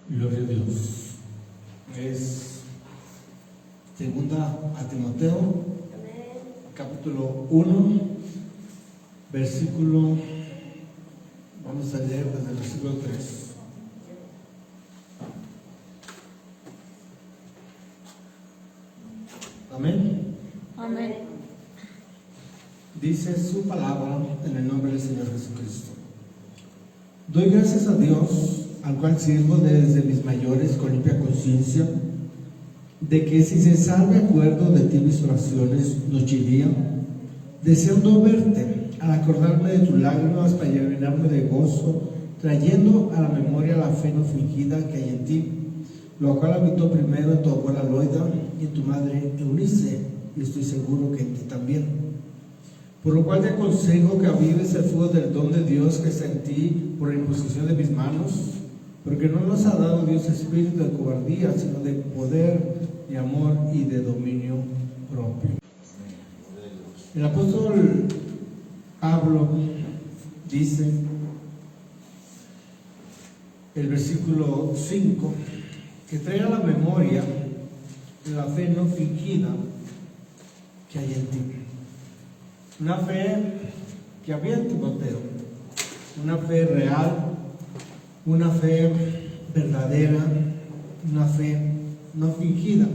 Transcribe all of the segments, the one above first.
Gloria a Dios. Es segunda a Timoteo, capítulo 1, versículo, vamos a leer desde el versículo 3. Amén. Amén. Dice su palabra en el nombre del Señor Jesucristo. Doy gracias a Dios, al cual sirvo desde mis mayores con limpia conciencia, de que si se salve acuerdo de ti mis oraciones noche y día, deseando verte, al acordarme de tus lágrimas para llenarme de gozo, trayendo a la memoria la fe no fingida que hay en ti, lo cual habitó primero en tu abuela Loida y en tu madre Eunice, y estoy seguro que en ti también. Por lo cual te aconsejo que avives el fuego del don de Dios que está en ti por la imposición de mis manos, porque no nos ha dado Dios espíritu de cobardía, sino de poder, de amor y de dominio propio. El apóstol Pablo dice, el versículo 5, que trae a la memoria la fe no fingida que hay en ti. Una fe que había en Timoteo, una fe real, una fe verdadera, una fe no fingida.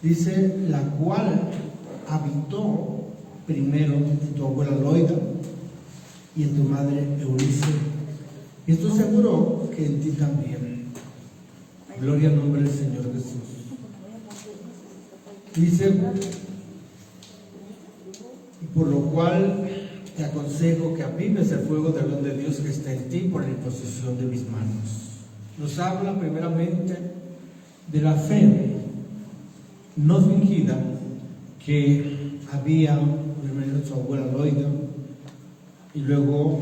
Dice, la cual habitó primero en tu abuela Loida y en tu madre Eunice. Y estoy seguro que en ti también. Gloria al nombre del Señor Jesús. Dice, por lo cual te aconsejo que avives el fuego del don de Dios que está en ti por la imposición de mis manos. Nos habla primeramente de la fe no fingida que había primero en su abuela Loida y luego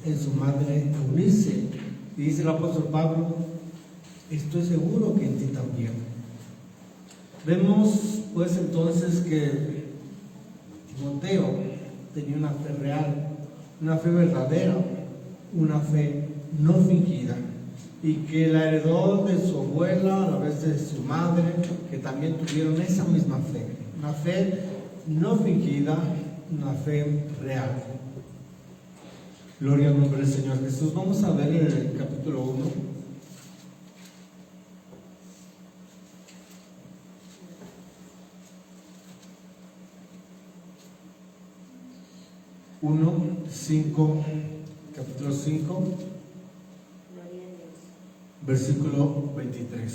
en su madre Eunice. Y dice el apóstol Pablo, estoy seguro que en ti también. Vemos pues entonces que Timoteo tenía una fe real, una fe verdadera, una fe no fingida, y que la heredó de su abuela, a la vez de su madre, que también tuvieron esa misma fe, una fe no fingida, una fe real. Gloria al nombre del Señor Jesús. Vamos a ver en el capítulo 1. Capítulo 5, versículo 23.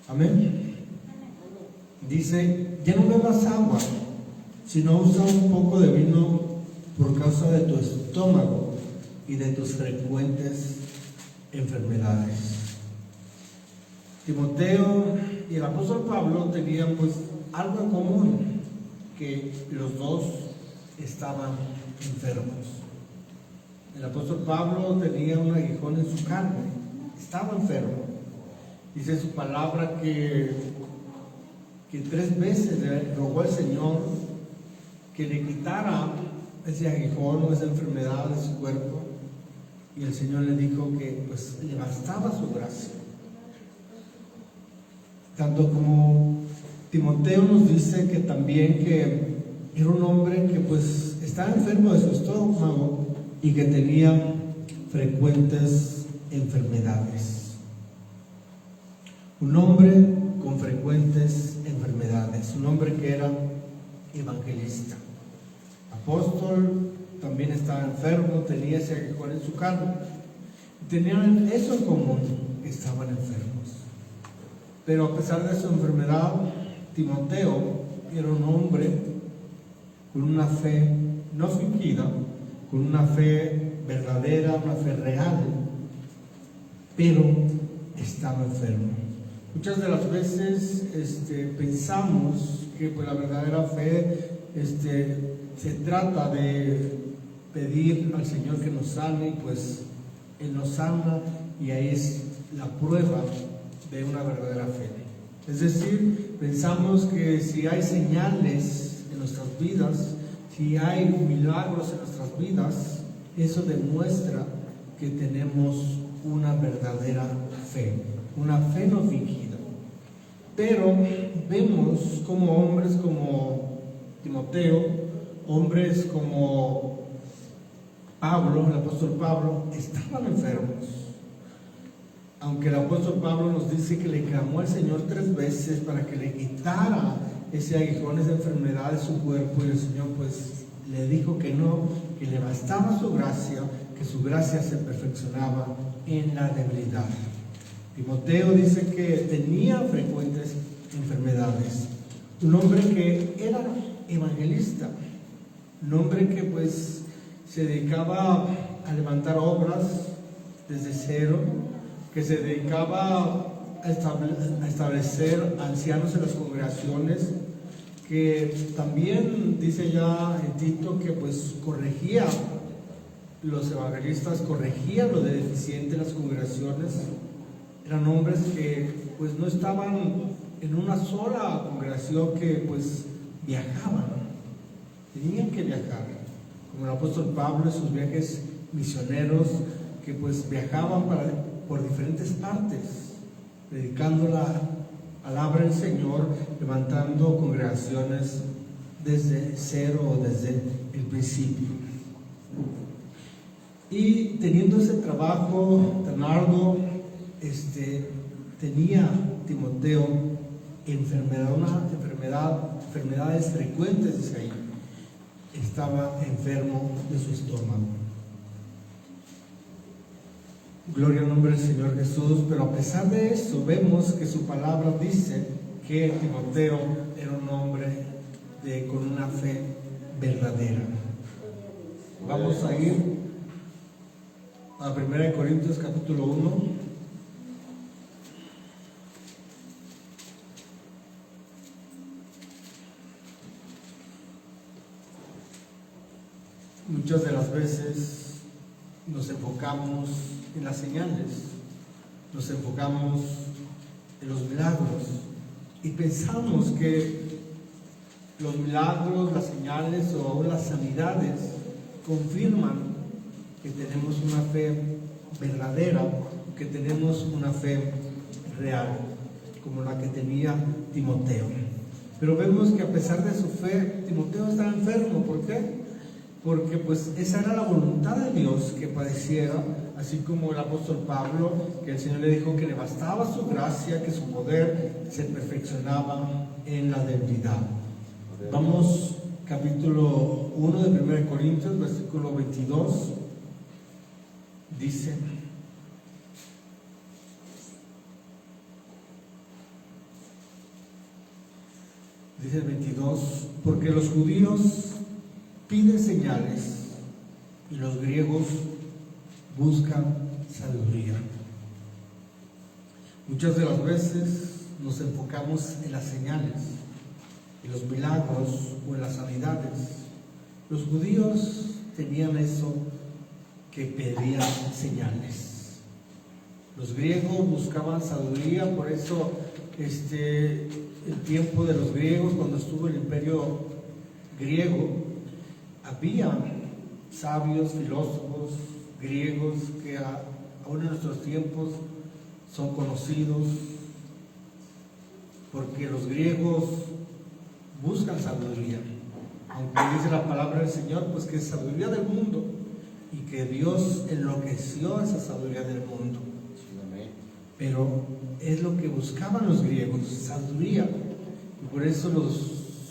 Amén. Dice, ya no bebas agua, sino usa un poco de vino por causa de tu estómago y de tus frecuentes enfermedades. Timoteo y el apóstol Pablo tenían pues algo en común, que los dos estaban enfermos. El apóstol Pablo tenía un aguijón en su carne, estaba enfermo. Dice su palabra que 3 veces le rogó al Señor que le quitara ese aguijón o esa enfermedad de su cuerpo, y el Señor le dijo que pues le bastaba su gracia. Tanto como Timoteo nos dice que también que era un hombre que pues estaba enfermo de su estómago y que tenía frecuentes enfermedades. Un hombre con frecuentes enfermedades, un hombre que era evangelista. Apóstol, también estaba enfermo, tenía ese aguijón en su carne. Tenían eso en común, estaban enfermos. Pero a pesar de su enfermedad, Timoteo era un hombre con una fe no fingida, con una fe verdadera, una fe real, pero estaba enfermo. Muchas de las veces pensamos que pues, la verdadera fe se trata de pedir al Señor que nos sane, y pues Él nos sana, y ahí es la prueba de una verdadera fe. Es decir, pensamos que si hay señales en nuestras vidas, si hay milagros en nuestras vidas, Eso demuestra que tenemos una verdadera fe, una fe no fingida. Pero vemos como hombres como Timoteo, hombres como Pablo, el apóstol Pablo, estaban enfermos. Aunque el apóstol Pablo nos dice que le clamó al Señor 3 veces para que le quitara ese aguijón, esa enfermedad de su cuerpo, y el Señor pues le dijo que no, que le bastaba su gracia, que su gracia se perfeccionaba en la debilidad. Timoteo dice que tenía frecuentes enfermedades. Un hombre que era evangelista, un hombre que pues se dedicaba a levantar obras desde cero, que se dedicaba a establecer ancianos en las congregaciones, que también dice ya en Tito que pues corregía, los evangelistas corregían lo de deficiente en las congregaciones. Eran hombres que pues no estaban en una sola congregación, que pues viajaban, tenían que viajar, como el apóstol Pablo en sus viajes misioneros, que pues viajaban por diferentes partes, predicando la palabra del Señor, levantando congregaciones desde cero o desde el principio. Y teniendo ese trabajo tan arduo, tenía Timoteo enfermedades frecuentes, dice ahí. Estaba enfermo de su estómago. Gloria al nombre del Señor Jesús. Pero a pesar de eso, vemos que su palabra dice que Timoteo era un hombre con una fe verdadera. Vamos a ir a 1 Corintios capítulo 1. Muchas de las veces nos enfocamos en las señales, nos enfocamos en los milagros y pensamos que los milagros, las señales o aún las sanidades confirman que tenemos una fe verdadera, que tenemos una fe real, como la que tenía Timoteo. Pero vemos que a pesar de su fe, Timoteo estaba enfermo. ¿Por qué? Porque pues esa era la voluntad de Dios, que padeciera, así como el apóstol Pablo, que el Señor le dijo que le bastaba su gracia, que su poder se perfeccionaba en la debilidad. Vamos, capítulo 1 de 1 Corintios, versículo 22, dice: dice el 22, porque los judíos piden señales y los griegos buscan sabiduría. Muchas de las veces nos enfocamos en las señales, en los milagros o en las sanidades. Los judíos tenían eso, que pedían señales. Los griegos buscaban sabiduría. Por eso el tiempo de los griegos, cuando estuvo el imperio griego, había sabios, filósofos griegos que aún en nuestros tiempos son conocidos, porque los griegos buscan sabiduría, aunque dice la palabra del Señor pues que es sabiduría del mundo, y que Dios enloqueció esa sabiduría del mundo. Pero es lo que buscaban los griegos, sabiduría, y por eso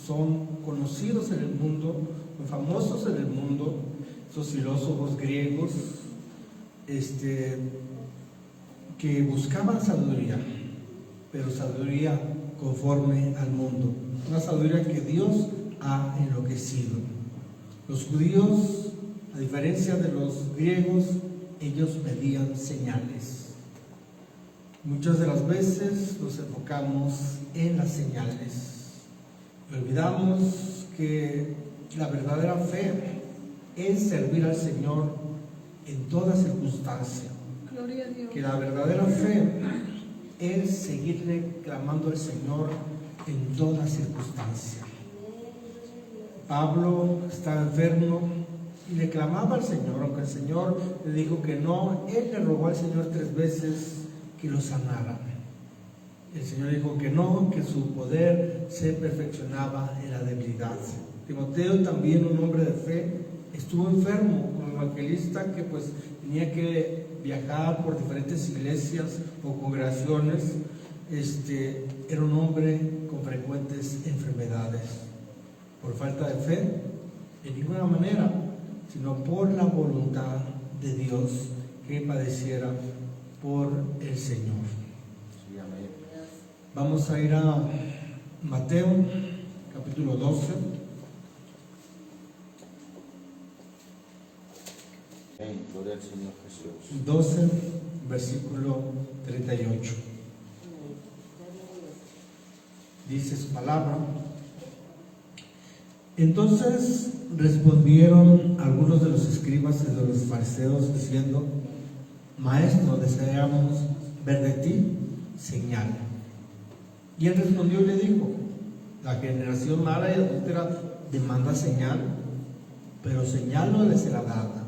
son conocidos en el mundo, famosos en el mundo, esos filósofos griegos que buscaban sabiduría, pero sabiduría conforme al mundo, una sabiduría que Dios ha enloquecido. Los judíos, a diferencia de los griegos, ellos pedían señales. Muchas de las veces nos enfocamos en las señales y olvidamos que la verdadera fe es servir al Señor en toda circunstancia. Gloria a Dios. Que la verdadera fe es seguirle clamando al Señor en toda circunstancia. Pablo estaba enfermo Y le clamaba al Señor, aunque el Señor le dijo que no, él le rogó al Señor 3 veces que lo sanara. El Señor dijo que no, que su poder se perfeccionaba en la debilidad. Timoteo, también un hombre de fe, estuvo enfermo como evangelista que pues tenía que viajar por diferentes iglesias o congregaciones. Era un hombre con frecuentes enfermedades. Por falta de fe, de ninguna manera, sino por la voluntad de Dios que padeciera por el Señor. Vamos a ir a Mateo, capítulo 12. Gloria al Señor Jesús. 12, versículo 38. Dice su palabra. Entonces respondieron algunos de los escribas y de los fariseos diciendo: Maestro, deseamos ver de ti señal. Y él respondió y le dijo: la generación mala y adúltera demanda señal, pero señal no le será dada,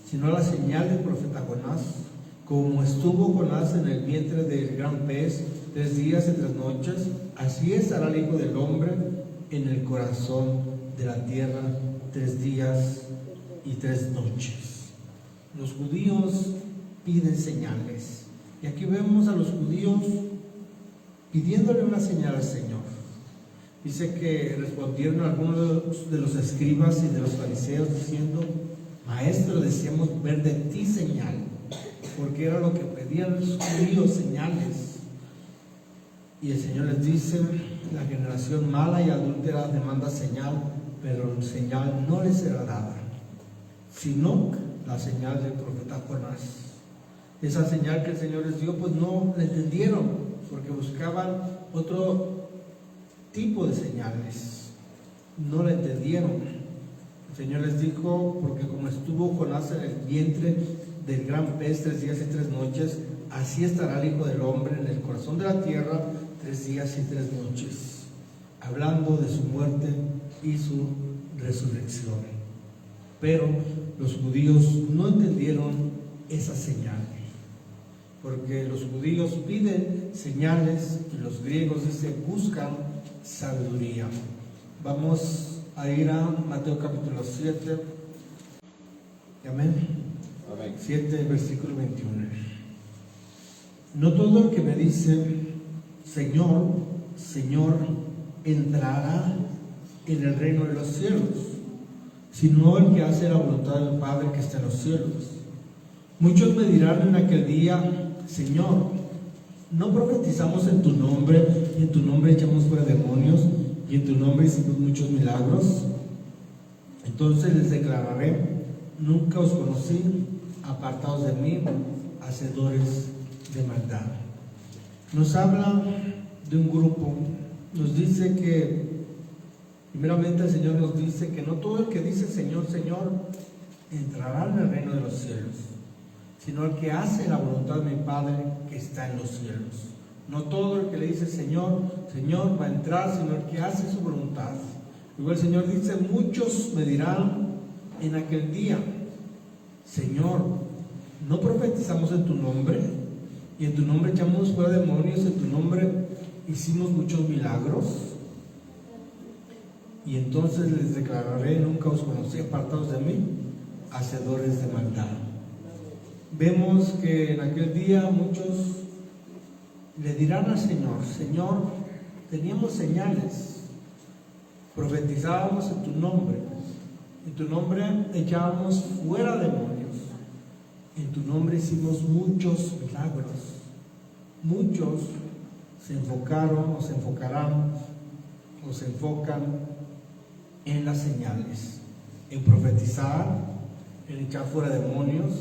sino la señal del profeta Jonás. Como estuvo Jonás en el vientre del gran pez 3 días y 3 noches, así estará el Hijo del Hombre en el corazón de la tierra 3 días y 3 noches. Los judíos piden señales, y aquí vemos a los judíos pidiéndole una señal al Señor. Dice que respondieron algunos de los escribas y de los fariseos diciendo: Maestro, deseamos ver de ti señal, porque era lo que pedían los judíos, señales. Y el Señor les dice: la generación mala y adúltera demanda señal, pero señal no les será dada, sino la señal del profeta Jonás. Esa señal que el Señor les dio, pues no la entendieron, porque buscaban otro tipo de señales. No la entendieron. El Señor les dijo: porque como estuvo Jonás en el vientre del gran pez 3 días y 3 noches, así estará el Hijo del Hombre en el corazón de la tierra 3 días y 3 noches, hablando de su muerte y su resurrección. Pero los judíos no entendieron esa señal, porque los judíos piden señales y los griegos buscan sabiduría. Vamos a ir a Mateo capítulo 7. Amén. 7, versículo 21. No todo el que me dice Señor, Señor, entrará en el reino de los cielos, sino el que hace la voluntad del Padre que está en los cielos. Muchos me dirán en aquel día: Señor, ¿no profetizamos en tu nombre, y en tu nombre echamos fuera demonios, y en tu nombre hicimos muchos milagros? Entonces les declararé: nunca os conocí, apartados de mí, hacedores de maldad. Nos habla de un grupo, nos dice que, primeramente el Señor nos dice que no todo el que dice Señor, Señor, entrará en el reino de los cielos, sino el que hace la voluntad de mi Padre que está en los cielos. No todo el que le dice Señor, Señor va a entrar, sino el que hace su voluntad. Luego el Señor dice: muchos me dirán en aquel día: Señor, ¿no profetizamos en tu nombre? Y en tu nombre echamos fuera demonios, en tu nombre hicimos muchos milagros. Y entonces les declararé: nunca os conocí, apartados de mí, hacedores de maldad. Vemos que en aquel día muchos le dirán al Señor: Señor, teníamos señales, profetizábamos en tu nombre echábamos fuera demonios, en tu nombre hicimos muchos milagros. Muchos se enfocaron o se enfocarán o se enfocan en las señales, en profetizar, en echar fuera demonios,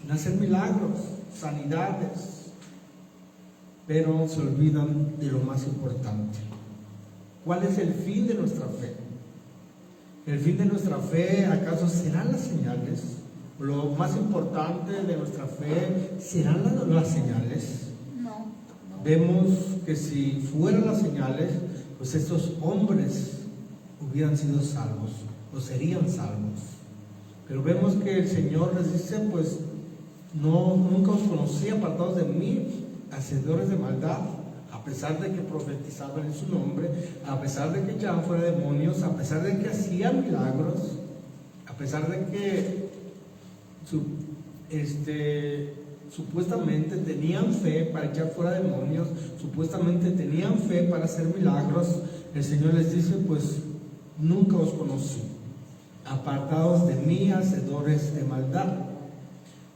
en hacer milagros, sanidades, pero se olvidan de lo más importante. ¿Cuál es el fin de nuestra fe? ¿El fin de nuestra fe acaso serán las señales? ¿Lo más importante de nuestra fe serán las señales? No. Vemos que si fueran las señales, pues estos hombres hubieran sido salvos o serían salvos. Pero vemos que el Señor les dice, pues, nunca os conocí, apartados de mí, hacedores de maldad. A pesar de que profetizaban en su nombre, a pesar de que echaban fuera demonios, a pesar de que hacían milagros, a pesar de que supuestamente tenían fe para echar fuera demonios, supuestamente tenían fe para hacer milagros, el Señor les dice, pues nunca os conocí, apartados de mí, hacedores de maldad.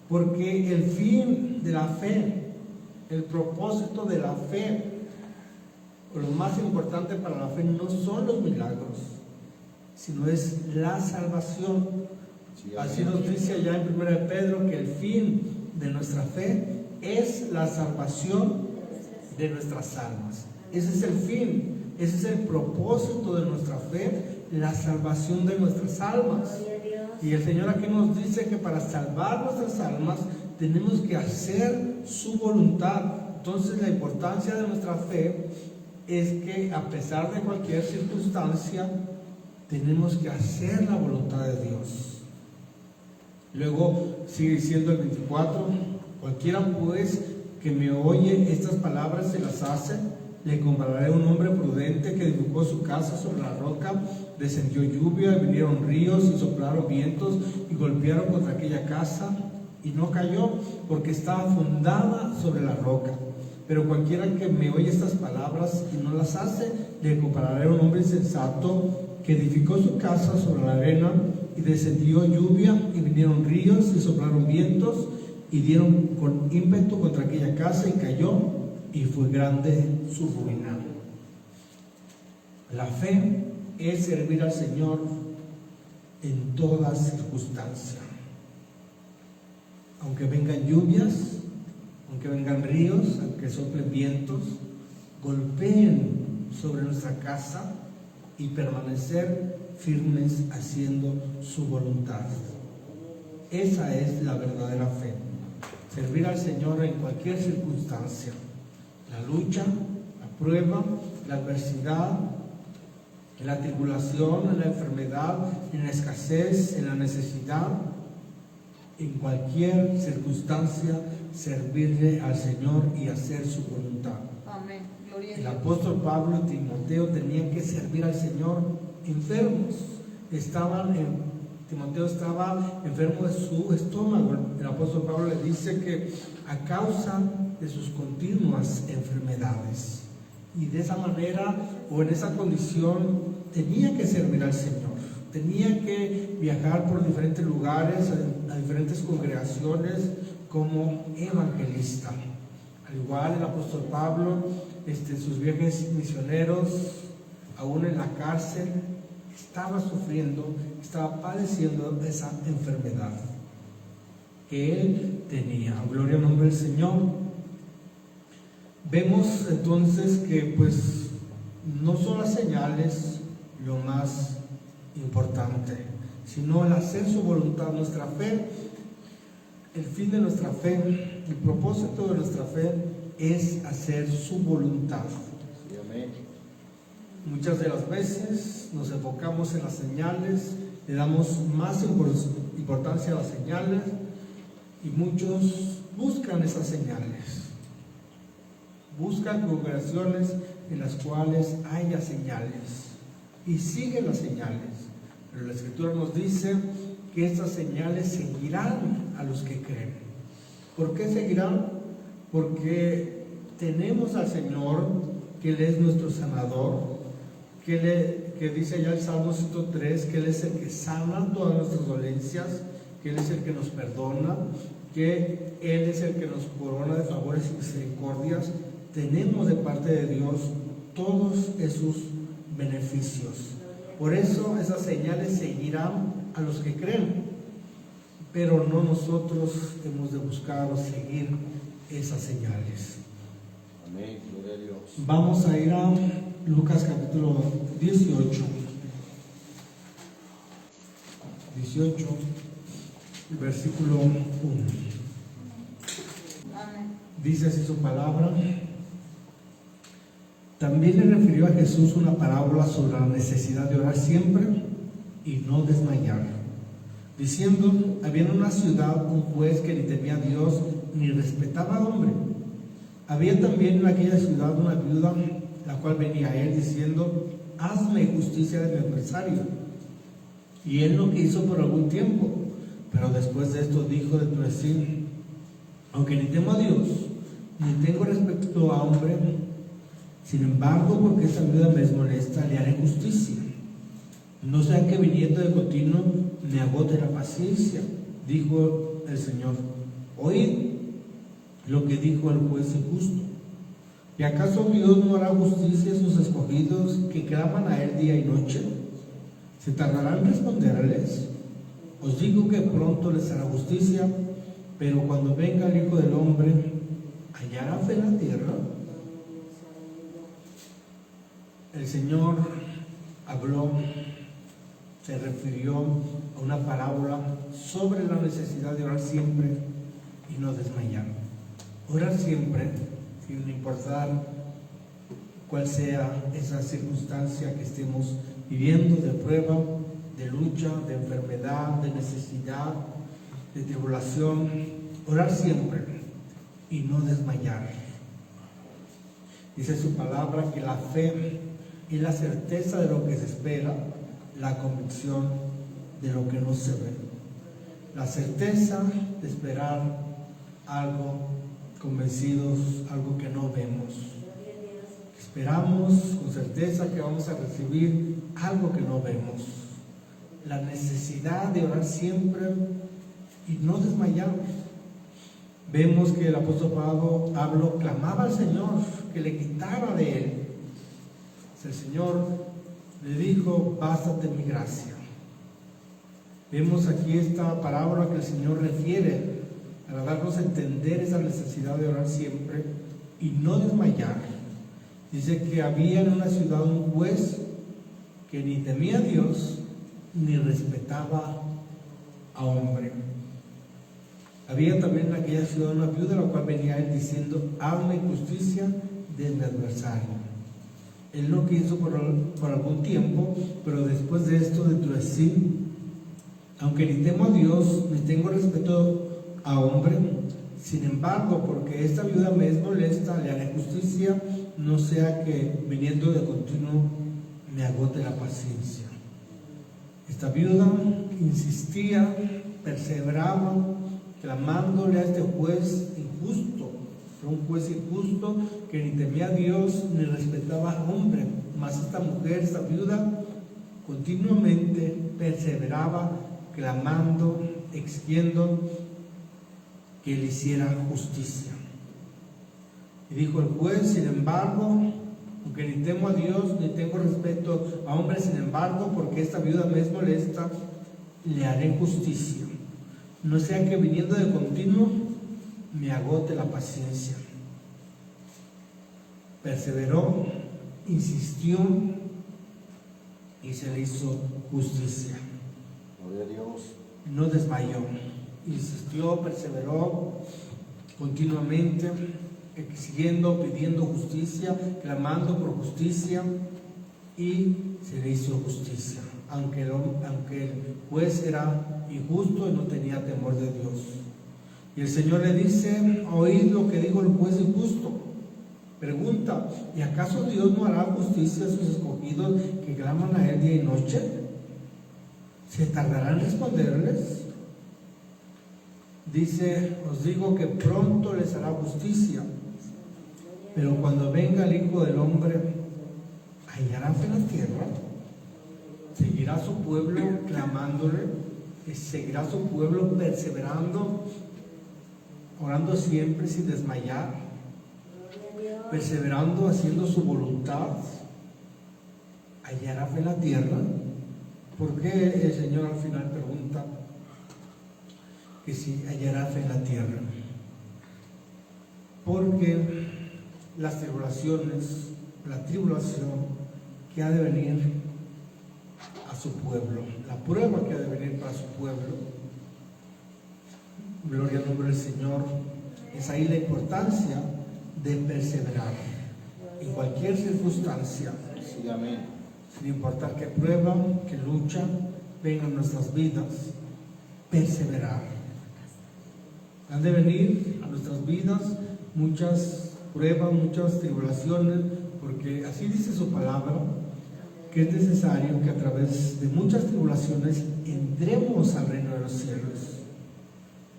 Porque el fin de la fe, el propósito de la fe, lo más importante para la fe no son los milagros, sino es la salvación. Así nos dice allá en 1 Pedro que el fin de nuestra fe es la salvación de nuestras almas. Ese es el fin, ese es el propósito de nuestra fe, la salvación de nuestras almas. Y el Señor aquí nos dice que para salvar nuestras almas tenemos que hacer su voluntad. Entonces la importancia de nuestra fe es que a pesar de cualquier circunstancia tenemos que hacer la voluntad de Dios. Luego sigue diciendo el 24, cualquiera pues que me oye estas palabras y las hace, le compararé a un hombre prudente que edificó su casa sobre la roca. Descendió lluvia, vinieron ríos y soplaron vientos y golpearon contra aquella casa y no cayó porque estaba fundada sobre la roca. Pero cualquiera que me oye estas palabras y no las hace, le compararé a un hombre insensato que edificó su casa sobre la arena, y descendió lluvia y vinieron ríos y soplaron vientos y dieron con ímpetu contra aquella casa y cayó, y fue grande su ruina. La fe es servir al Señor en toda circunstancia. Aunque vengan lluvias, aunque vengan ríos, aunque soplen vientos, golpeen sobre nuestra casa y permanecer firmes haciendo su voluntad. Esa es la verdadera fe. Servir al Señor en cualquier circunstancia. La lucha, la prueba, la adversidad, en la tribulación, en la enfermedad, en la escasez, en la necesidad, en cualquier circunstancia, servirle al Señor y hacer su voluntad. Amén. Gloria a El Dios. apóstol Pablo y Timoteo tenían que servir al Señor enfermos. Timoteo estaba enfermo de su estómago. El apóstol Pablo le dice que a causa de sus continuas enfermedades, y de esa manera o en esa condición tenía que servir al Señor, tenía que viajar por diferentes lugares, a diferentes congregaciones como evangelista. Al igual el apóstol Pablo, sus viajes misioneros, aún en la cárcel, estaba sufriendo, estaba padeciendo esa enfermedad que él tenía. Gloria al nombre del Señor. Vemos entonces que pues no son las señales lo más importante, sino el hacer su voluntad. Nuestra fe, el fin de nuestra fe, el propósito de nuestra fe es hacer su voluntad. Sí, amén. Muchas de las veces nos enfocamos en las señales, le damos más importancia a las señales, y muchos buscan esas señales, buscan congregaciones en las cuales haya señales y siguen las señales. Pero la Escritura nos dice que estas señales seguirán a los que creen. ¿Por qué seguirán? Porque tenemos al Señor, que Él es nuestro sanador, que dice allá el Salmo 103, que Él es el que sana todas nuestras dolencias, que Él es el que nos perdona, que Él es el que nos corona de favores y misericordias. Tenemos de parte de Dios todos esos beneficios. Por eso esas señales seguirán a los que creen, pero no nosotros hemos de buscar o seguir esas señales. Amén, gloria a Dios. Vamos a ir a Lucas capítulo 18. 18, versículo 1. Amén. Dice así su palabra. También le refirió a Jesús una parábola sobre la necesidad de orar siempre y no desmayar, diciendo: había en una ciudad un juez que ni temía a Dios ni respetaba a hombre. Había también en aquella ciudad una viuda, la cual venía a él diciendo: hazme justicia de mi adversario. Y él lo quiso por algún tiempo, pero después de esto dijo de sí: aunque ni temo a Dios, ni tengo respeto a hombre, sin embargo, porque esta viuda me es molesta, le haré justicia. No sea que viniendo de continuo me agote la paciencia. Dijo el Señor: oíd lo que dijo el juez injusto. ¿Y acaso Dios no hará justicia a sus escogidos que claman a él día y noche? ¿Se tardará en responderles? Os digo que pronto les hará justicia, pero cuando venga el Hijo del Hombre, ¿hallará fe en la tierra? El Señor habló, se refirió a una parábola sobre la necesidad de orar siempre y no desmayar. Orar siempre, sin importar cuál sea esa circunstancia que estemos viviendo, de prueba, de lucha, de enfermedad, de necesidad, de tribulación. Orar siempre y no desmayar. Dice su palabra que la fe es la certeza de lo que se espera, la convicción de lo que no se ve. La certeza de esperar algo, convencidos, algo que no vemos. Esperamos con certeza que vamos a recibir algo que no vemos. La necesidad de orar siempre y no desmayar. Vemos que el apóstol Pablo clamaba al Señor que le quitara de él. El Señor le dijo: bástate mi gracia. Vemos aquí esta parábola que el Señor refiere para darnos a entender esa necesidad de orar siempre y no desmayar. Dice que había en una ciudad un juez que ni temía a Dios ni respetaba a hombre. Había también en aquella ciudad una viuda, la cual venía a él diciendo: hazme justicia de mi adversario. Él lo quiso por algún tiempo, pero después de esto de sí: aunque ni temo a Dios ni tengo respeto a hombre, sin embargo, porque esta viuda me es molesta, le haré justicia, no sea que viniendo de continuo me agote la paciencia. Esta viuda insistía, perseveraba, clamándole a este juez injusto. Era un juez injusto que ni temía a Dios ni respetaba a hombre. Mas esta mujer, esta viuda, continuamente perseveraba, clamando, exigiendo que le hiciera justicia. Y dijo el juez: sin embargo, aunque ni temo a Dios ni tengo respeto a hombre, sin embargo, porque esta viuda me es molesta, le haré justicia, no sea que viniendo de continuo me agote la paciencia. Perseveró, insistió y se le hizo justicia. Gloria a Dios. No desmayó, insistió, perseveró continuamente, exigiendo, pidiendo justicia, clamando por justicia, y se le hizo justicia, aunque el juez era injusto y no tenía temor de Dios. Y el Señor le dice: oíd lo que dijo el juez injusto. Pregunta: ¿y acaso Dios no hará justicia a sus escogidos que claman a él día y noche? ¿Se tardará en responderles? Dice: os digo que pronto les hará justicia, pero cuando venga el Hijo del Hombre, ¿hallará fe en la tierra? ¿Seguirá su pueblo clamándole? ¿Seguirá su pueblo perseverando, orando siempre sin desmayar, perseverando, haciendo su voluntad? ¿Hallará fe en la tierra? ¿Por qué el Señor al final pregunta que si hallará fe en la tierra? Porque las tribulaciones, la tribulación que ha de venir a su pueblo, la prueba que ha de venir para su pueblo, gloria al nombre del Señor, es ahí la importancia de perseverar en cualquier circunstancia. Sí, amén. Sin importar qué prueba, qué lucha venga en nuestras vidas, perseverar. Han de venir a nuestras vidas muchas pruebas, muchas tribulaciones, porque así dice su palabra, que es necesario que a través de muchas tribulaciones entremos al reino de los cielos.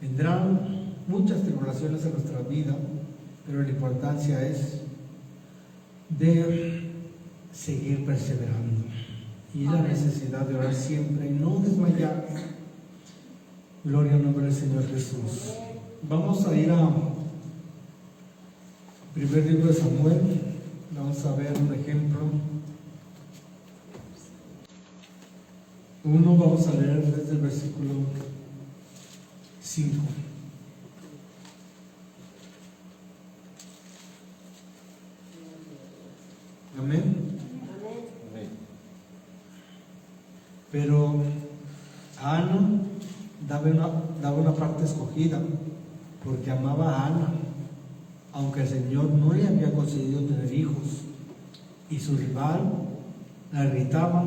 Vendrán muchas tribulaciones en nuestra vida, pero la importancia es de seguir perseverando y la necesidad de orar siempre y no desmayar. Gloria al nombre del Señor Jesús. Vamos a ir a primer libro de Samuel. Vamos a ver un ejemplo. Vamos a leer desde el versículo 5. Amén. Amén. Pero Ana daba una parte escogida, porque amaba a Ana, aunque el Señor no le había concedido tener hijos, y su rival la irritaba,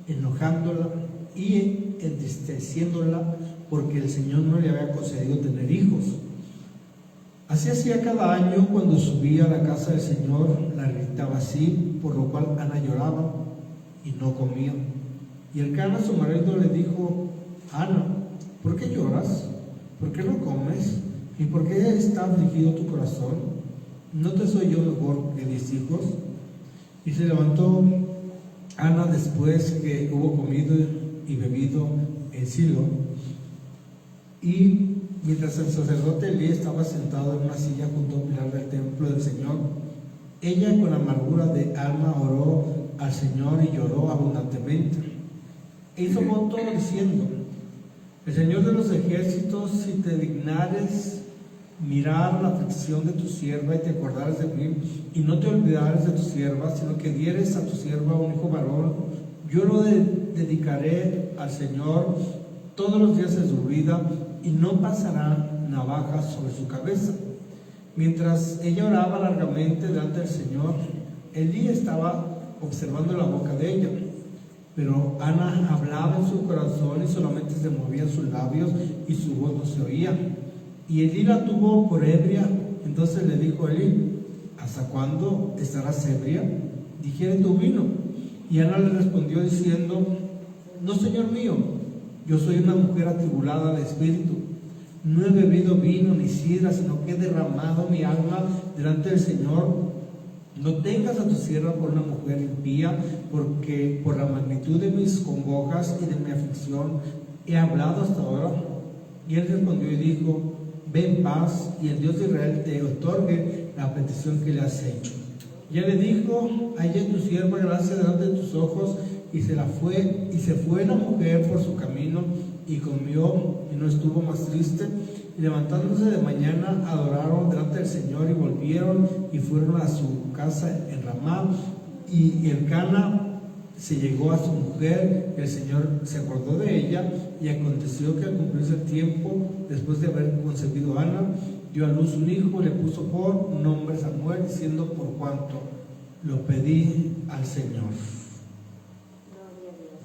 enojándola y entristeciéndola, porque el Señor no le había concedido tener hijos. Así hacía cada año cuando subía a la casa del Señor, la irritaba así, por lo cual Ana lloraba y no comía. Y Elcana, su marido, le dijo: Ana, ¿por qué lloras? ¿Por qué no comes? ¿Y por qué está afligido tu corazón? ¿No te soy yo mejor que 10 hijos? Y se levantó Ana después que hubo comido y bebido en Silo. Y mientras el sacerdote Elí estaba sentado en una silla junto a un pilar del templo del Señor, ella con amargura de alma oró al Señor y lloró abundantemente. E hizo voto diciendo: el Señor de los ejércitos, si te dignares mirar la aflicción de tu sierva y te acordares de mí, y no te olvidares de tu sierva, sino que dieres a tu sierva un hijo varón, yo lo dedicaré al Señor todos los días de su vida, y no pasará navaja sobre su cabeza. Mientras ella oraba largamente delante del Señor, Elí estaba observando la boca de ella. Pero Ana hablaba en su corazón y solamente se movían sus labios y su voz no se oía. Y Elí la tuvo por ebria. Entonces le dijo a Elí: ¿hasta cuándo estarás ebria? Digiere tu vino. Y Ana le respondió diciendo: no, Señor mío, yo soy una mujer atribulada de espíritu. No he bebido vino ni sidra, sino que he derramado mi alma delante del Señor. No tengas a tu sierva por una mujer impía, porque por la magnitud de mis congojas y de mi aflicción he hablado hasta ahora. Y él respondió y dijo: ve en paz, y el Dios de Israel te otorgue la petición que le has hecho. Y él le dijo: halla tu sierva gracia delante de tus ojos. Y se fue la mujer por su camino, y comió, y no estuvo más triste. Y levantándose de mañana, adoraron delante del Señor, y volvieron y fueron a su casa en Ramá. Y Elcana se llegó a su mujer, y el Señor se acordó de ella. Y aconteció que al cumplirse el tiempo, después de haber concebido a Ana, dio a luz un hijo, y le puso por nombre Samuel, diciendo: por cuanto lo pedí al Señor.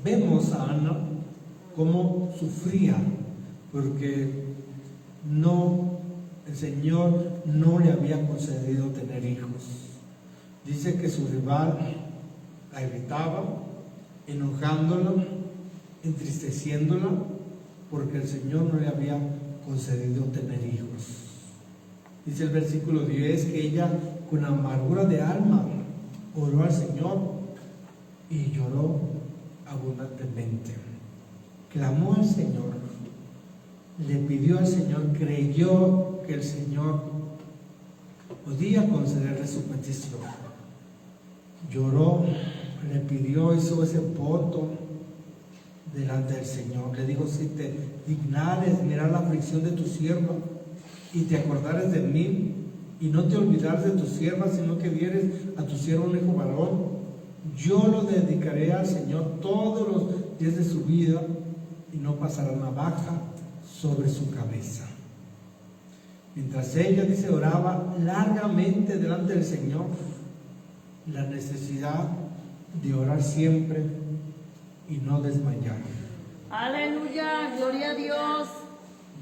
Vemos a Ana cómo sufría, porque el Señor no le había concedido tener hijos. Dice que su rival la irritaba, enojándola, entristeciéndola, porque el Señor no le había concedido tener hijos. Dice el versículo 10 que ella, con amargura de alma, oró al Señor y lloró abundantemente. Clamó al Señor, le pidió al Señor, creyó que el Señor podía concederle su petición. Lloró, le pidió, hizo ese voto delante del Señor. Le dijo: si te dignares mirar la aflicción de tu sierva y te acordares de mí, y no te olvidares de tu sierva, sino que dieres a tu sierva un hijo varón, yo lo dedicaré al Señor todos los días de su vida, y no pasará navaja sobre su cabeza. Mientras ella, dice, oraba largamente delante del Señor, la necesidad de orar siempre y no desmayar. Aleluya, gloria a Dios.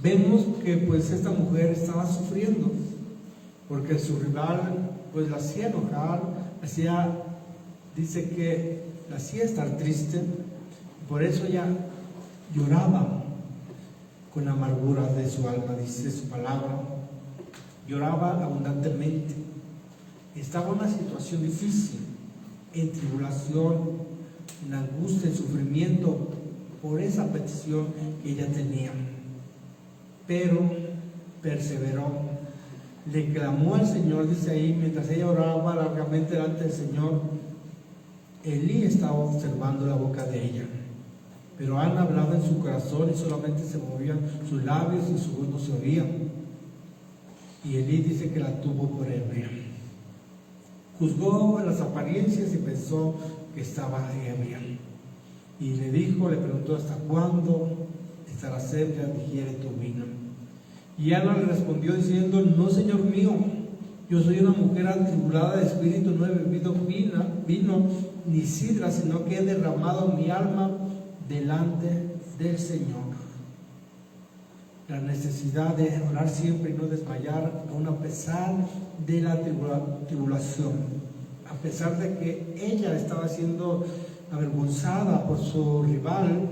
Vemos que pues esta mujer estaba sufriendo porque su rival pues la hacía enojar, dice que la hacía estar triste, por eso ella lloraba con amargura de su alma, dice su palabra, lloraba abundantemente, estaba en una situación difícil, en tribulación, en angustia, en sufrimiento por esa petición que ella tenía, pero perseveró, le clamó al Señor, dice ahí, mientras ella oraba largamente delante del Señor, Elí estaba observando la boca de ella, pero Ana hablaba en su corazón y solamente se movían sus labios y su voz no se oía. Y Elí dice que la tuvo por ebria. Juzgó las apariencias y pensó que estaba ebria. Y le preguntó, ¿hasta cuándo estarás ebria? Digiere tu vino. Y Ana le respondió diciendo, no, Señor mío, yo soy una mujer atribulada de espíritu, no he bebido vino ni sidra, sino que he derramado mi alma delante del Señor. La necesidad de orar siempre y no desmayar, aun a pesar de la tribulación, a pesar de que ella estaba siendo avergonzada por su rival,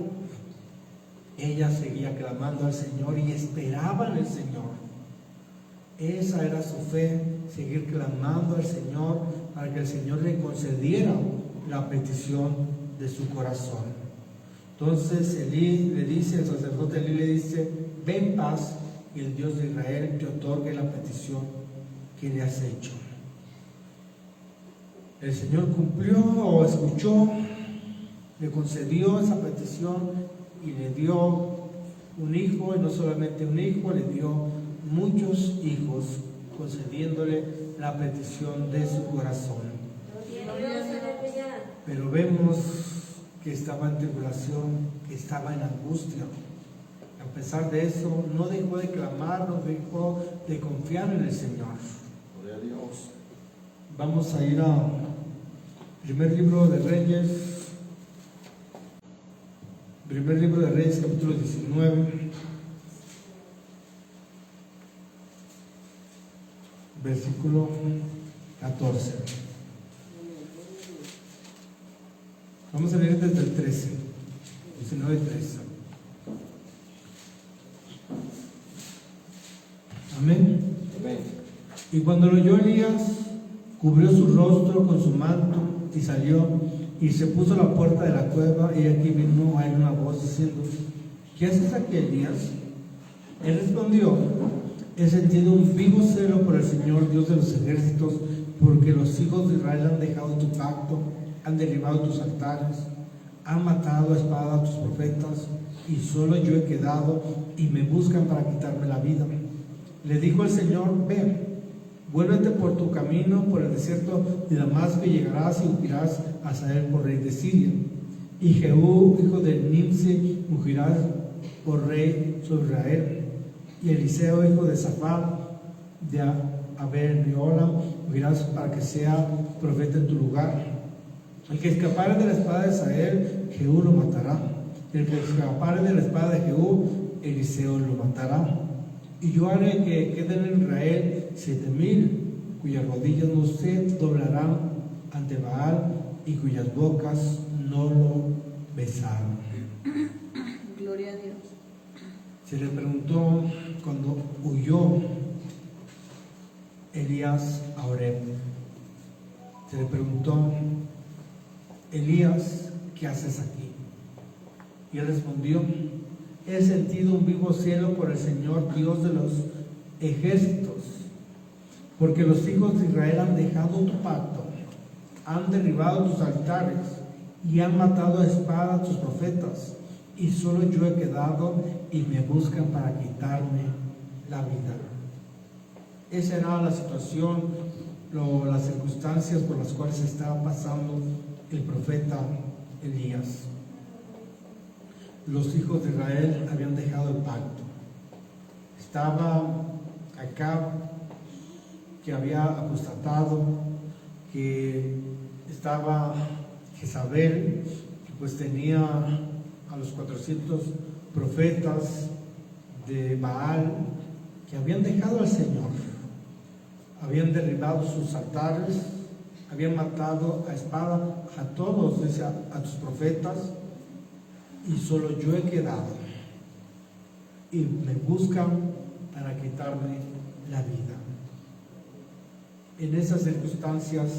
ella seguía clamando al Señor y esperaba en el Señor. Esa era su fe, seguir clamando al Señor para que el Señor le concediera la petición de su corazón. Entonces Elí le dice, el sacerdote Elí le dice, ve en paz y el Dios de Israel te otorgue la petición que le has hecho. El Señor cumplió o escuchó, le concedió esa petición y le dio un hijo, y no solamente un hijo, le dio muchos hijos, concediéndole la petición de su corazón. Pero vemos que estaba en tribulación, que estaba en angustia. A pesar de eso, no dejó de clamar, no dejó de confiar en el Señor. Gloria a Dios. Vamos a ir a primer libro de Reyes, capítulo 19, versículo 14. Vamos a leer desde el 13, 19 y 13. Amén. Amén. Y cuando lo oyó Elías, cubrió su rostro con su manto y salió y se puso a la puerta de la cueva, y aquí vino a él una voz diciendo, ¿qué haces aquí, Elías? Él respondió, he sentido un vivo celo por el Señor Dios de los ejércitos, porque los hijos de Israel han dejado tu pacto, han derribado tus altares, han matado a espada a tus profetas, y solo yo he quedado, y me buscan para quitarme la vida. Le dijo el Señor, ve, vuélvete por tu camino por el desierto de Damasco, y llegarás y ungirás a Hazael por rey de Siria. Y Jehú, hijo de Nimsi, ungirás por rey sobre Israel. Y Eliseo, hijo de Safán, de Abel-Meholam, ungirás para que sea profeta en tu lugar. El que escapare de la espada de Hazael, Jehú lo matará. El que escapare de la espada de Jehú, Eliseo lo matará. Y yo haré que queden en Israel 7,000, cuyas rodillas no se doblarán ante Baal y cuyas bocas no lo besaron. Gloria a Dios. Se le preguntó cuando huyó Elías a Oreb. Se le preguntó, Elías, ¿qué haces aquí? Y él respondió, he sentido un vivo celo por el Señor Dios de los ejércitos, porque los hijos de Israel han dejado tu pacto, han derribado tus altares y han matado a espada a tus profetas, y solo yo he quedado y me buscan para quitarme la vida. Esa era la situación, las circunstancias por las cuales estaba pasando el profeta Elías. Los hijos de Israel habían dejado el pacto. Estaba Acab, que había apostatado, que estaba Jezabel, que pues tenía a los 400 profetas de Baal que habían dejado al Señor, habían derribado sus altares, habían matado a espada a todos, dice, a tus profetas, y solo yo he quedado, y me buscan para quitarme la vida. En esas circunstancias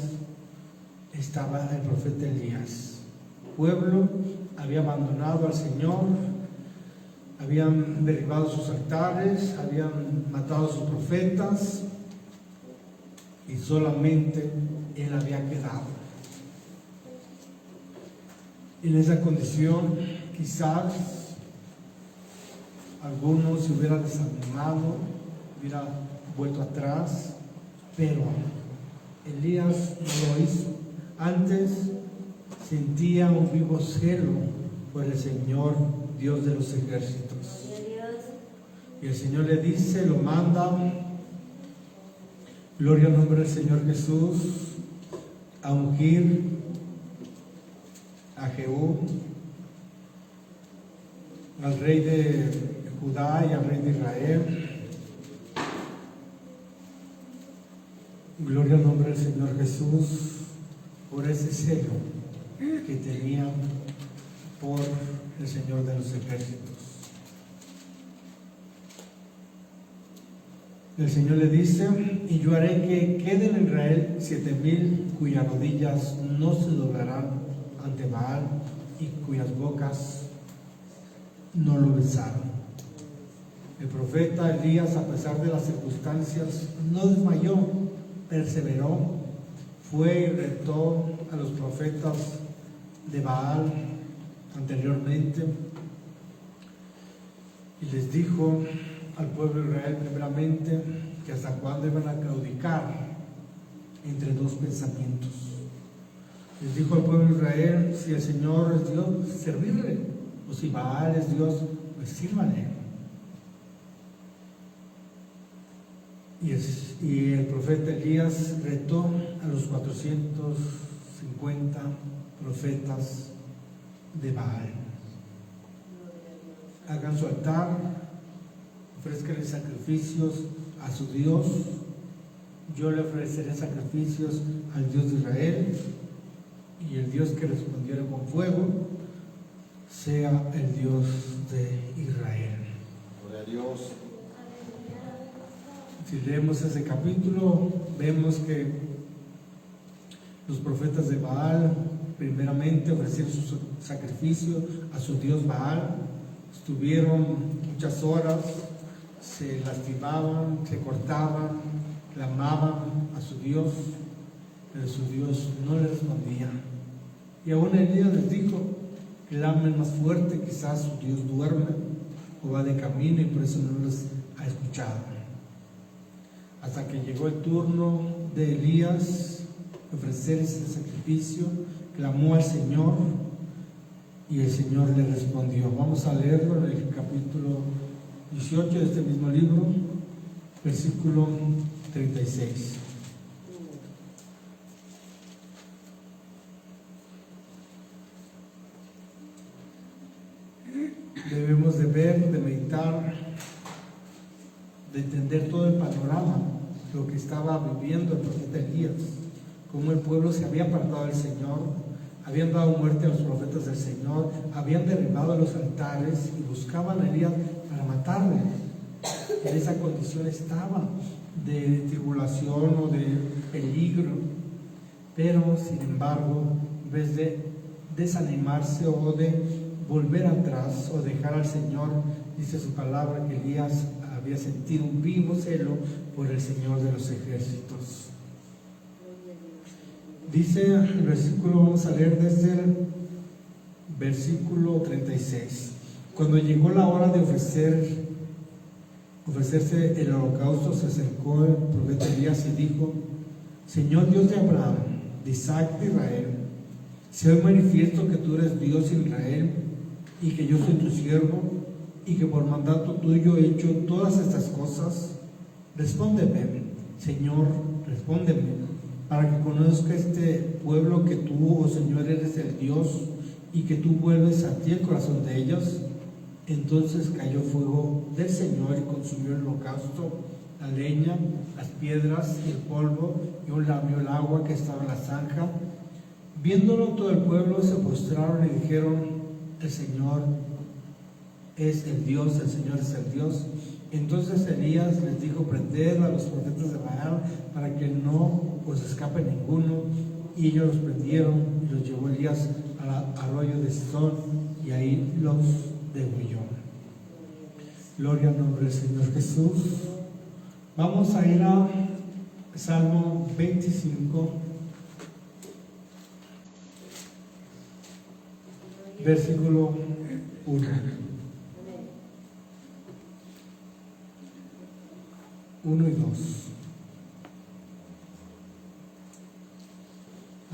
estaba el profeta Elías. El pueblo había abandonado al Señor, habían derribado sus altares, habían matado a sus profetas, y solamente él había quedado. En esa condición, quizás algunos se hubieran desanimado, hubieran vuelto atrás, pero Elías no lo hizo. Antes sentía un vivo celo por el Señor, Dios de los ejércitos. Y el Señor le dice, lo manda, gloria al nombre del Señor Jesús, a ungir a Jehú, al rey de Judá y al rey de Israel. Gloria al nombre del Señor Jesús por ese celo que tenía por el Señor de los ejércitos. El Señor le dice, y yo haré que queden en Israel 7,000 cuyas rodillas no se doblarán ante Baal y cuyas bocas no lo besaron. El profeta Elías, a pesar de las circunstancias, no desmayó, perseveró, fue y retó a los profetas de Baal anteriormente y les dijo al pueblo de Israel primeramente que hasta cuándo iban a claudicar entre dos pensamientos. Les dijo al pueblo de Israel, si el Señor es Dios, servirle, o si Baal es Dios, pues sírvanle. Y el profeta Elías retó a los 450 profetas de Baal. Hagan su altar, ofrezcan sacrificios a su Dios. Yo le ofreceré sacrificios al Dios de Israel, y el Dios que respondiera con fuego sea el Dios de Israel. Gloria a Dios. Si leemos ese capítulo, vemos que los profetas de Baal primeramente ofrecieron su sacrificio a su Dios Baal, estuvieron muchas horas, se lastimaban, se cortaban, clamaban a su Dios, pero su Dios no les respondía. Y aún Elías les dijo, clamen más fuerte, quizás su Dios duerme o va de camino y por eso no les ha escuchado. Hasta que llegó el turno de Elías ofrecer ese sacrificio, clamó al Señor y el Señor le respondió. Vamos a leerlo en el capítulo 18 de este mismo libro, versículo 36. Debemos de ver, de meditar, de entender todo el panorama, lo que estaba viviendo el profeta Elías, cómo el pueblo se había apartado del Señor, habían dado muerte a los profetas del Señor, habían derribado los altares y buscaban a Elías para matarle. En esa condición estaba de tribulación o de peligro, pero sin embargo, en vez de desanimarse o de volver atrás o dejar al Señor, dice su palabra que Elías había sentido un vivo celo por el Señor de los ejércitos. Dice el versículo, vamos a leer desde el versículo 36. Cuando llegó la hora de ofrecerse el holocausto, se acercó el profeta Elías y dijo: Señor Dios de Abraham, de Isaac, de Israel, sea hoy manifiesto que tú eres Dios en Israel y que yo soy tu siervo y que por mandato tuyo he hecho todas estas cosas. Respóndeme, Señor, respóndeme, para que conozca este pueblo que tú, oh Señor, eres el Dios y que tú vuelves a ti el corazón de ellos. Entonces cayó fuego del Señor y consumió el holocausto, la leña, las piedras y el polvo, y un lamió el agua que estaba en la zanja. Viéndolo todo el pueblo se postraron y dijeron: el Señor es el Dios, el Señor es el Dios. Entonces Elías les dijo: prended a los profetas de Baal para que no os escape ninguno. Y ellos los prendieron y los llevó Elías al arroyo de Sidón, y ahí los degolló. Gloria al nombre del Señor Jesús. Vamos a ir a Salmo 25, versículo 1. 1 y 2.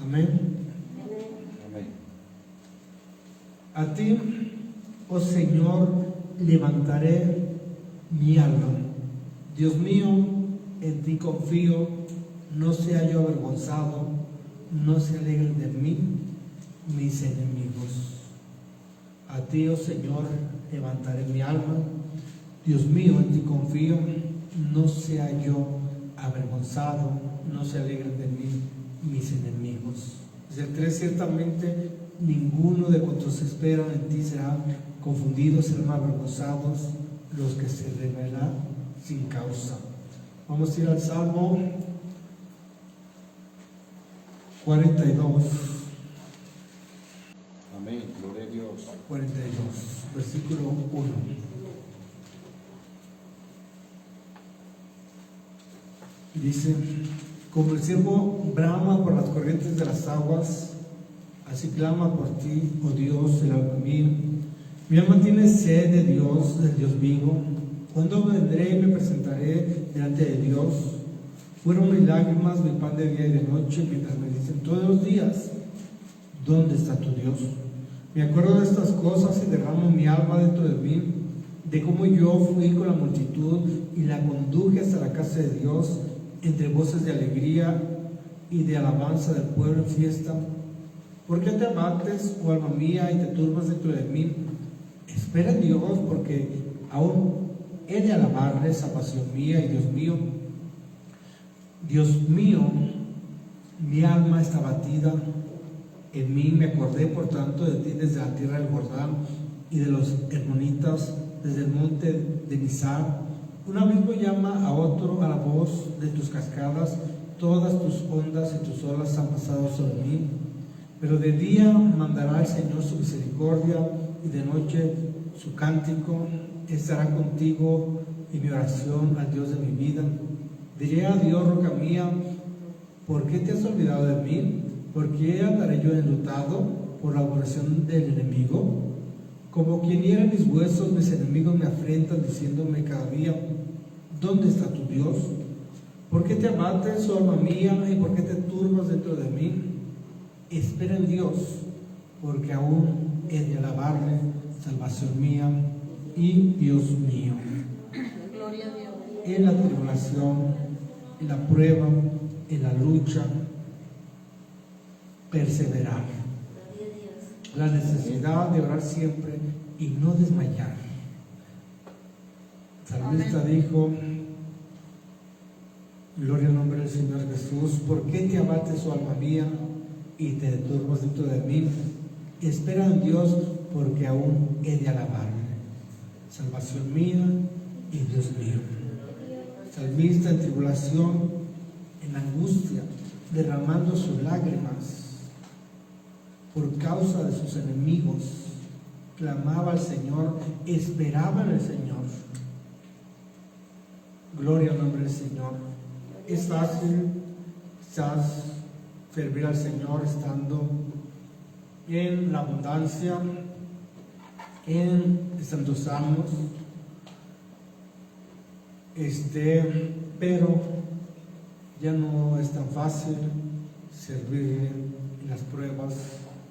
Amén. Amén. A ti, oh Señor, levantaré mi alma. Dios mío, en ti confío, no sea yo avergonzado, no se alegren de mí mis enemigos. A ti, oh Señor, levantaré mi alma. Dios mío, en ti confío, no sea yo avergonzado, no se alegren de mí mis enemigos. Desde el 3, ciertamente ninguno de cuantos esperan en ti será confundido, serán avergonzados los que se rebelan sin causa. Vamos a ir al Salmo 42. Amén. Gloria a Dios. 42, versículo 1. Dice: como el ciervo brama por las corrientes de las aguas, así clama por ti, oh Dios, el alma mía. Mi alma tiene sed de Dios, del Dios vivo. ¿Cuándo vendré y me presentaré delante de Dios? Fueron mis lágrimas, mi pan de día y de noche, mientras me dicen todos los días: ¿dónde está tu Dios? Me acuerdo de estas cosas y derramo mi alma dentro de mí, de cómo yo fui con la multitud y la conduje hasta la casa de Dios, entre voces de alegría y de alabanza del pueblo en fiesta. ¿Por qué te abates, oh alma mía, y te turbas dentro de mí? Espera en Dios, porque aún he de alabarle, salvación mía y Dios mío. Dios mío, mi alma está abatida en mí. Me acordé, por tanto, de ti desde la tierra del Jordán y de los hermonitas, desde el monte de Mizar. Un abismo llama a otro a la voz de tus cascadas. Todas tus ondas y tus olas han pasado sobre mí. Pero de día mandará el Señor su misericordia, y de noche su cántico. Estará contigo en mi oración al Dios de mi vida. Diré a Dios, roca mía: ¿por qué te has olvidado de mí? ¿Por qué andaré yo enlutado por la aborrección del enemigo? Como quien hiere mis huesos, mis enemigos me afrentan, diciéndome cada día: ¿dónde está tu Dios? ¿Por qué te abates, oh alma mía, y por qué te turbas dentro de mí? Espera en Dios, porque aún he de alabarle, salvación mía y Dios mío. Gloria a Dios. En la tribulación, en la prueba, en la lucha, perseverar. La necesidad de orar siempre y no desmayar. El salmista dijo: gloria al nombre del Señor Jesús. ¿Por qué te abates, oh alma mía, y te turbas dentro de mí? Espera en Dios, porque aún he de alabarle, salvación mía y Dios mío. Salmista en tribulación, en angustia, derramando sus lágrimas por causa de sus enemigos, clamaba al Señor, esperaba en el Señor. Gloria al nombre del Señor. Es fácil quizás servir al Señor estando en la abundancia, en santos salmos, pero ya no es tan fácil servirle en las pruebas,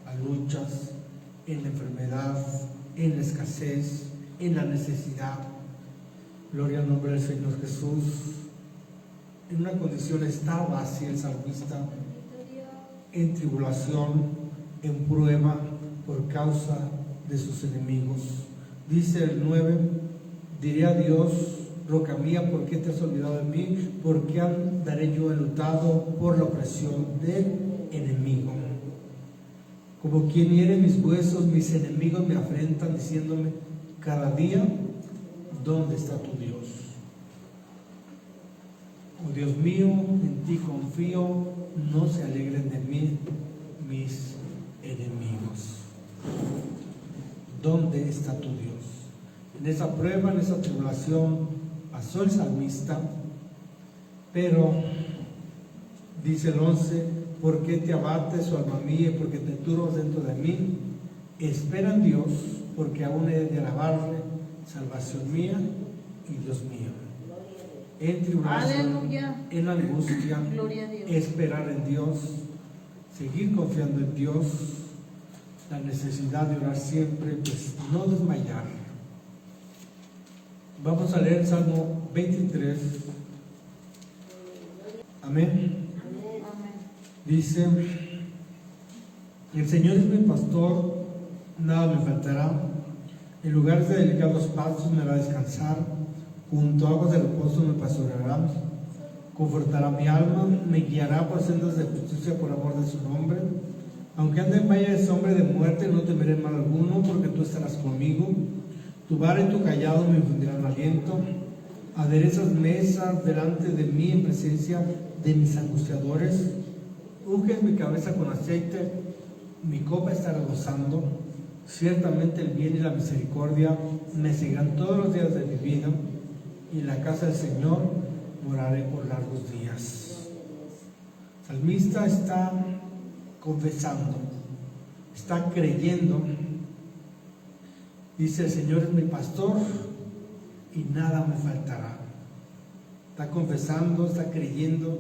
las luchas, en la enfermedad, en la escasez, en la necesidad. Gloria al nombre del Señor Jesús. En una condición estaba así el salmista, en tribulación, en prueba, por causa de sus enemigos. Dice el 9, diré a Dios, roca mía, ¿por qué te has olvidado de mí? ¿Por qué andaré yo enlutado por la opresión del enemigo? Como quien hiere mis huesos, mis enemigos me afrentan diciéndome cada día, ¿dónde está tu Dios? Oh Dios mío, en ti confío, no se alegren de mí mis enemigos. ¿Dónde está tu Dios? En esa prueba, en esa tribulación, pasó el salmista, pero dice el 11, ¿por qué te abates, oh alma mía, y por qué te turbas dentro de mí? Espera en Dios, porque aún he de alabarle, salvación mía y Dios mío. En tribulación, Aleluya. en angustia, Gloria a Dios. esperar en Dios, seguir confiando en Dios, la necesidad de orar siempre, pues no desmayar. Vamos a leer Salmo 23. Amén. Amén. Dice, el Señor es mi pastor, nada me faltará. En lugares de delicados pastos me hará descansar, junto a aguas de reposo me pastoreará. Confortará mi alma, me guiará por sendas de justicia por amor de su nombre. Aunque ande en valle de sombra de muerte, no temeré mal alguno, porque tú estarás conmigo. Tu vara y tu callado me infundirán aliento. Aderezas mesas delante de mí en presencia de mis angustiadores. Unges mi cabeza con aceite, mi copa está rebosando. Ciertamente el bien y la misericordia me seguirán todos los días de mi vida, y en la casa del Señor moraré por largos días. El salmista está confesando, está creyendo. Dice, el Señor es mi pastor y nada me faltará. Está confesando, está creyendo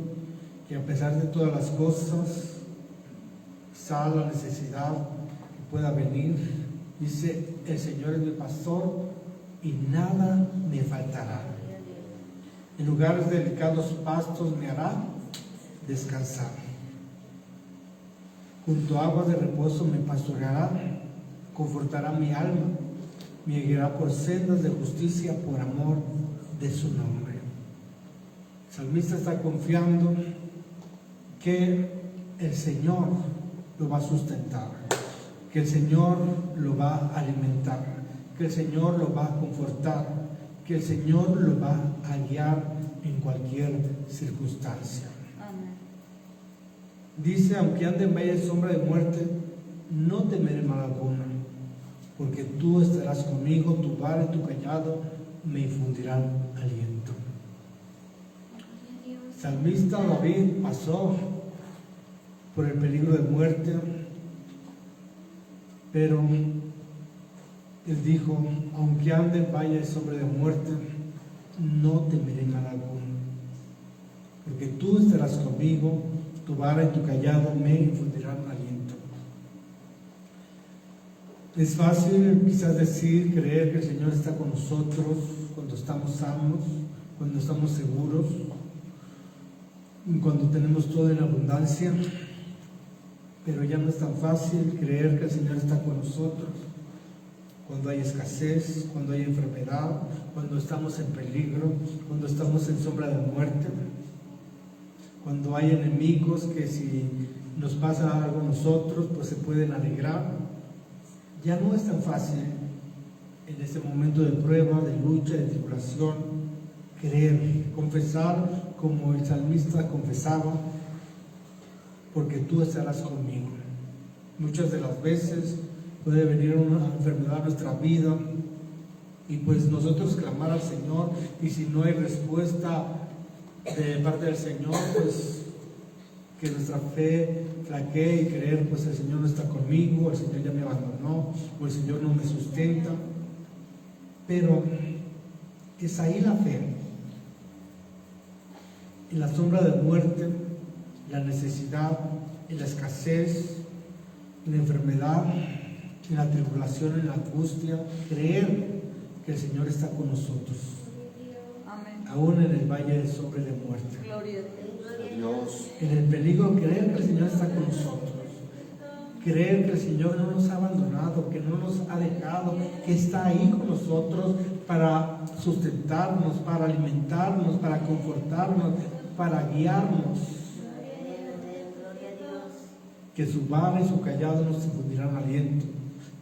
que a pesar de todas las cosas, quizá la necesidad que pueda venir, dice, el Señor es mi pastor y nada me faltará. En lugares de delicados pastos me hará descansar. Junto a aguas de reposo me pastoreará, confortará mi alma, me guiará por sendas de justicia por amor de su nombre. El salmista está confiando que el Señor lo va a sustentar, que el Señor lo va a alimentar, que el Señor lo va a confortar, que el Señor lo va a guiar en cualquier circunstancia. Amén. Dice, aunque ande en valle de sombra de muerte, no temeré mal alguno, porque tú estarás conmigo, tu vara y tu callado me infundirán aliento. El salmista David pasó por el peligro de muerte, pero él dijo, aunque ande en valle de sombra de muerte, no temeré mal alguno, porque tú estarás conmigo, tu vara y tu callado me infundirán aliento. Es fácil quizás decir, creer que el Señor está con nosotros cuando estamos sanos, cuando estamos seguros, cuando tenemos todo en abundancia, pero ya no es tan fácil creer que el Señor está con nosotros cuando hay escasez, cuando hay enfermedad, cuando estamos en peligro, cuando estamos en sombra de muerte, cuando hay enemigos que si nos pasa algo a nosotros, pues se pueden alegrar. Ya no es tan fácil en este momento de prueba, de lucha, de tribulación, creer, confesar como el salmista confesaba, porque tú estarás conmigo. Muchas de las veces puede venir una enfermedad a nuestra vida y pues nosotros clamar al Señor, y si no hay respuesta de parte del Señor, pues que nuestra fe flaquee y creer, pues el Señor no está conmigo, el Señor ya me abandonó, o el Señor no me sustenta. Pero es ahí la fe, en la sombra de muerte, la necesidad, en la escasez, en la enfermedad, en la tribulación, en la angustia, creer que el Señor está con nosotros, Amén. aún en el valle de sombra de muerte. Gloria a Dios. Dios. En el peligro, creer que el Señor está con nosotros, creer que el Señor no nos ha abandonado, que no nos ha dejado, que está ahí con nosotros para sustentarnos, para alimentarnos, para confortarnos, para guiarnos. Que su vara y su callado nos infundirán aliento.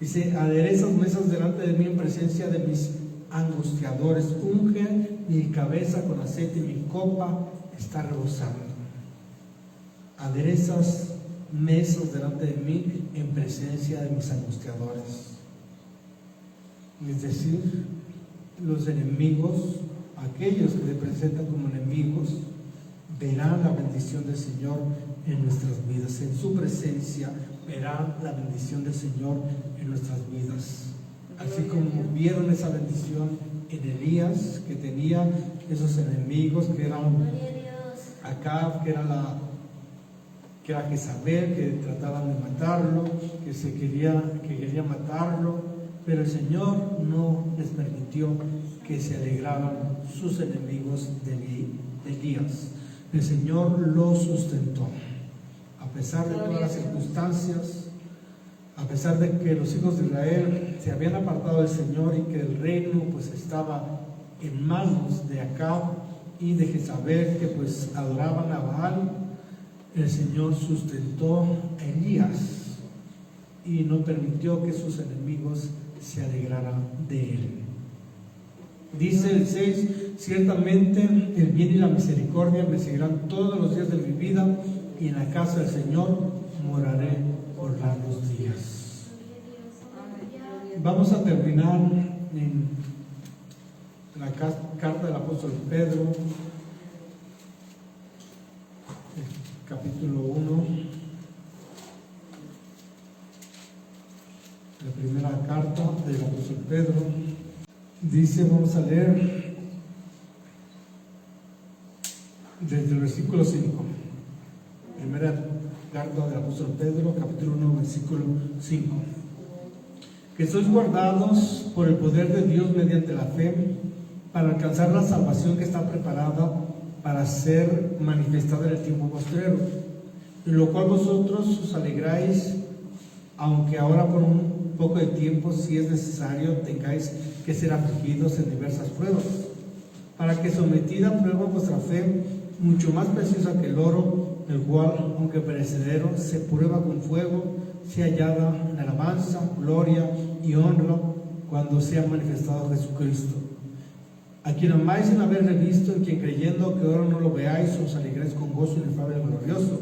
Dice, aderezas mesas delante de mí en presencia de mis angustiadores, unge mi cabeza con aceite y mi copa está rebosando. Aderezas mesas delante de mí en presencia de mis angustiadores. Es decir, los enemigos, aquellos que se presentan como enemigos, verán la bendición del Señor en nuestras vidas. En su presencia verán la bendición del Señor en nuestras vidas. Así como vieron esa bendición en Elías, que tenía esos enemigos que eran Acab, que era Jezabel, que trataban de matarlo, que quería matarlo, pero el Señor no les permitió que se alegraran sus enemigos de Elías. El Señor lo sustentó. A pesar de todas las circunstancias, a pesar de que los hijos de Israel se habían apartado del Señor y que el reino pues estaba en manos de Acab y de Jezabel, que pues adoraban a Baal, el Señor sustentó a Elías y no permitió que sus enemigos se alegraran de él. Dice el 6, ciertamente el bien y la misericordia me seguirán todos los días de mi vida y en la casa del Señor moraré por largos días. Vamos a terminar en la carta del apóstol Pedro, capítulo 1, la primera carta del apóstol Pedro. Dice, vamos a leer desde el versículo 5. Primera carta del apóstol Pedro, capítulo 1, versículo 5. Que sois guardados por el poder de Dios mediante la fe, para alcanzar la salvación que está preparada para ser manifestada en el tiempo postrero, en lo cual vosotros os alegráis, aunque ahora por un poco de tiempo, si es necesario, tengáis que ser afligidos en diversas pruebas, para que sometida a prueba vuestra fe, mucho más preciosa que el oro, el cual, aunque perecedero, se prueba con fuego, sea hallada en alabanza, gloria y honra cuando sea manifestado Jesucristo, a quien amáis sin haberle visto, en quien creyendo que ahora no lo veáis, os alegréis con gozo inefable y glorioso,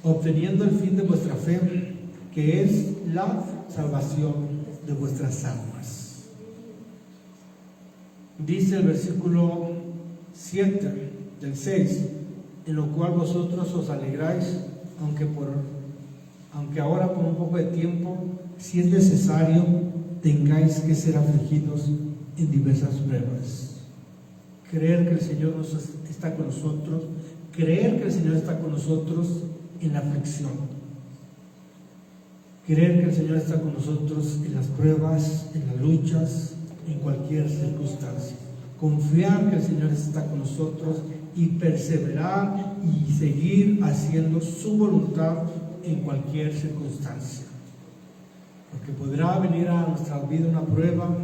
obteniendo el fin de vuestra fe, que es la salvación de vuestras almas. Dice el versículo 7 del 6, en lo cual vosotros os alegráis, aunque ahora por un poco de tiempo, si es necesario, tengáis que ser afligidos en diversas pruebas. Creer que el Señor está con nosotros, creer que el Señor está con nosotros en la aflicción, creer que el Señor está con nosotros en las pruebas, en las luchas, en cualquier circunstancia, confiar que el Señor está con nosotros y perseverar y seguir haciendo su voluntad en cualquier circunstancia, porque podrá venir a nuestra vida una prueba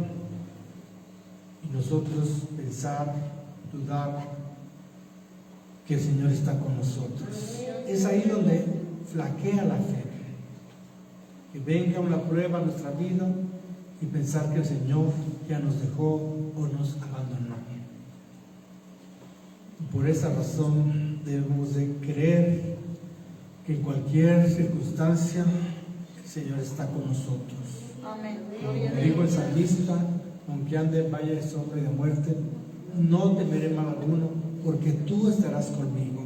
y nosotros pensar, dudar que el Señor está con nosotros. Es ahí donde flaquea la fe, que venga una prueba a nuestra vida y pensar que el Señor ya nos dejó o nos abandonó. Por esa razón debemos de creer que en cualquier circunstancia el Señor está con nosotros. Amén. Como dijo el salmista, aunque ande en valle de sombra y de muerte, no temeré mal alguno, porque tú estarás conmigo.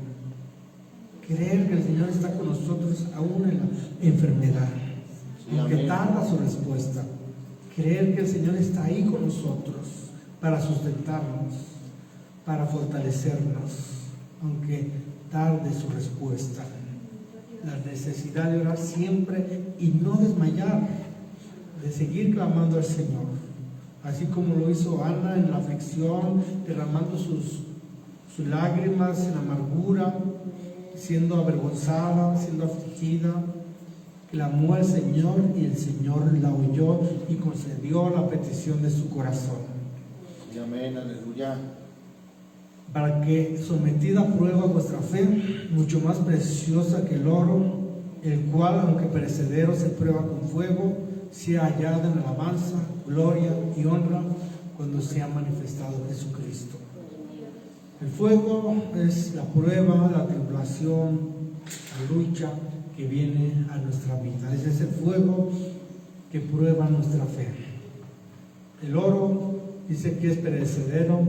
Creer que el Señor está con nosotros aún en la enfermedad, aunque tarda su respuesta. Creer que el Señor está ahí con nosotros para sustentarnos, para fortalecernos, aunque tarde su respuesta. La necesidad de orar siempre y no desmayar, de seguir clamando al Señor, así como lo hizo Ana en la aflicción, derramando sus lágrimas en amargura, siendo avergonzada, siendo afligida, clamó al Señor y el Señor la oyó y concedió la petición de su corazón. Y amén, aleluya. Para que, sometida a prueba vuestra fe, mucho más preciosa que el oro, el cual, aunque perecedero, se prueba con fuego, sea hallada en alabanza, gloria y honra cuando sea manifestado Jesucristo. El fuego es la prueba, la tribulación, la lucha que viene a nuestra vida. Es ese fuego que prueba nuestra fe. El oro dice que es perecedero,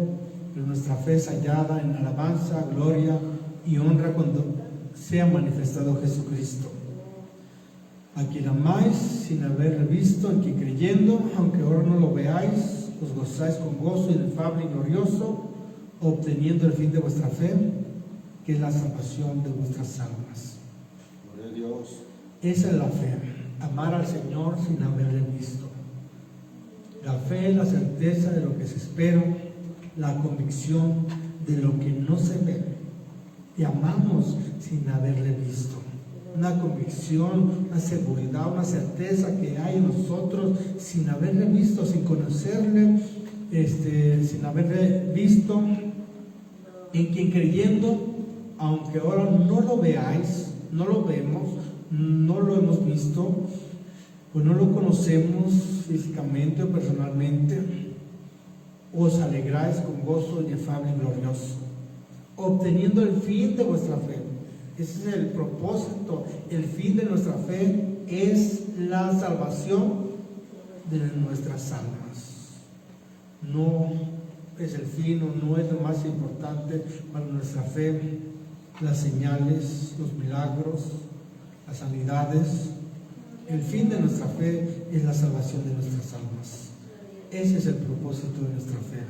pero nuestra fe es hallada en alabanza, gloria y honra cuando sea manifestado Jesucristo. A quien amáis sin haberle visto, en quien creyendo, aunque ahora no lo veáis, os gozáis con gozo inefable y glorioso, obteniendo el fin de vuestra fe, que es la salvación de vuestras almas. Gloria a Dios. Esa es la fe, amar al Señor sin haberle visto. La fe es la certeza de lo que se espera, la convicción de lo que no se ve. Y amamos sin haberle visto. Una convicción, una seguridad, una certeza que hay en nosotros sin haberle visto, sin conocerle, sin haberle visto, en quien creyendo, aunque ahora no lo veáis, no lo vemos, no lo hemos visto, pues no lo conocemos físicamente o personalmente, os alegráis con gozo inefable y glorioso, obteniendo el fin de vuestra fe. Ese es el propósito, el fin de nuestra fe es la salvación de nuestras almas. No es el fin o no es lo más importante para nuestra fe, las señales, los milagros, las sanidades. El fin de nuestra fe es la salvación de nuestras almas. Ese es el propósito de nuestra fe.